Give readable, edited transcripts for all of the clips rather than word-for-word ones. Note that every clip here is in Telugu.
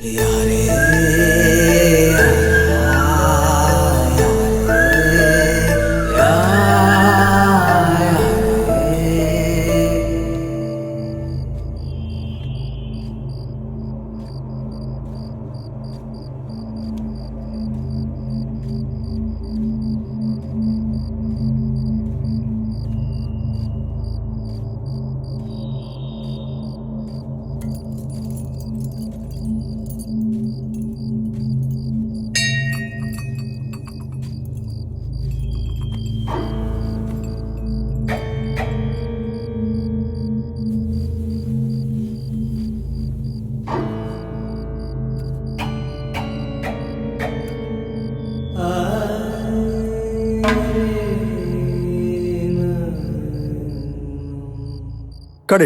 Cut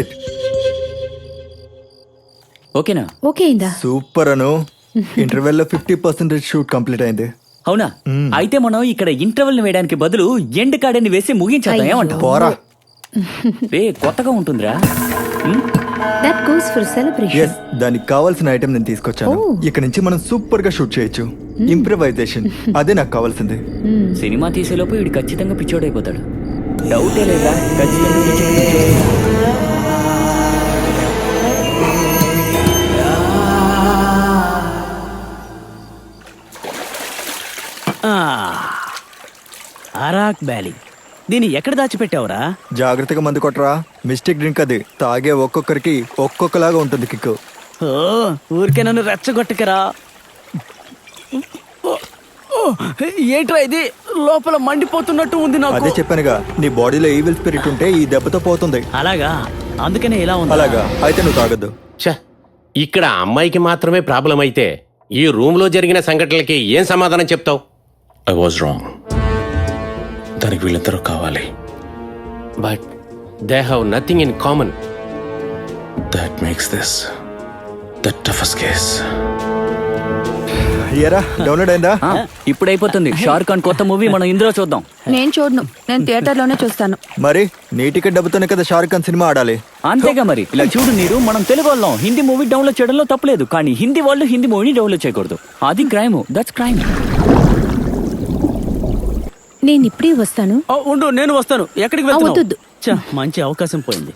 it. ఓకేనా? ఓకే అయిందా? సూపర్ అను. ఇంటర్వెల్ లో 50% షూట్ కంప్లీట్ అయింది. అవునా? అయితే మనం ఇక్కడ ఇంటర్వెల్ వేయడానికి బదులు ఎండ్ కార్డని వేసి ముగించేద్దాం. ఏమంటావు? పోరా. రే కొత్తగా ఉంటుందిరా. That goes for celebration. Yes, దానికి కావాల్సిన ఐటమ్ నేను తీసుకొచ్చాను. ఇక్కడ నుంచి మనం సూపర్ గా షూట్ చేయొచ్చు. ఇంప్రవైజేషన్ అదే నాకు కావాల్సింది. సినిమా తీసేలోపు వీడు ఖచ్చితంగా పిచ్చోడైపోతాడు. డౌటే లేదా? ఖచ్చితంగా పిచ్చోడు. అరాక్ బ్యాలీ, దీన్ని ఎక్కడ దాచిపెట్టావురా? జాగ్రత్తగా మందు కొట్టరా. మిస్టేక్ డ్రింక్ అది. తాగే ఒక్కొక్కరికి ఒక్కొక్కలాగా ఉంటుంది కిక్కు. ఓ, ఊరికే నన్ను రెచ్చగొట్టకరా. ఏంట్రా ఇది? లోపల మండిపోతున్నట్టు ఉంది నాకు. అదే చెప్పానుగా, నీ బాడీలో ఈవిల్ స్పిరిట్ ఉంటే ఈ దెబ్బతో పోతుంది. అలాగా? అందుకనే ఇలా ఉంది. అలాగా? అయితే నువ్వు తాగొద్దు. ఇక్కడ అమ్మాయికి మాత్రమే ప్రాబ్లం అయితే ఈ రూమ్ లో జరిగిన సంఘటనలకి ఏం సమాధానం చెప్తావు? I was wrong. దానికి వీళ్ళిద్దరూ కావాలి. But they have nothing in common. That makes this the toughest case. ఏరా, డౌన్లోడ్ అయిందా? ఇప్పుడు అయిపోతుంది. షారుఖ్ ఖాన్ కొత్త మూవీ మనం ఇందులో చూద్దాం. నేను చూడను, నేను థియేటర్ లోనే చూస్తాను. మరి నీ టికెట్ డబ్బుతోనే కదా షారుఖ్ ఖాన్ సినిమా ఆడాలి. అంతేగా మరి. ఇలా చూడు నీరు, మనం తెలుగు వాళ్ళం హిందీ మూవీ డౌన్లోడ్ చేయడంలో తప్పలేదు, కానీ హిందీ వాళ్ళు హిందీ మూవీని డౌన్లోడ్ చేయకూడదు. అది క్రైమ్. That's crime. నేను ఇప్పుడే వస్తాను. ఉండు, నేను వస్తాను. ఎక్కడికి వద్దు. వెళ్తున్నావు? మంచి అవకాశం పోయింది.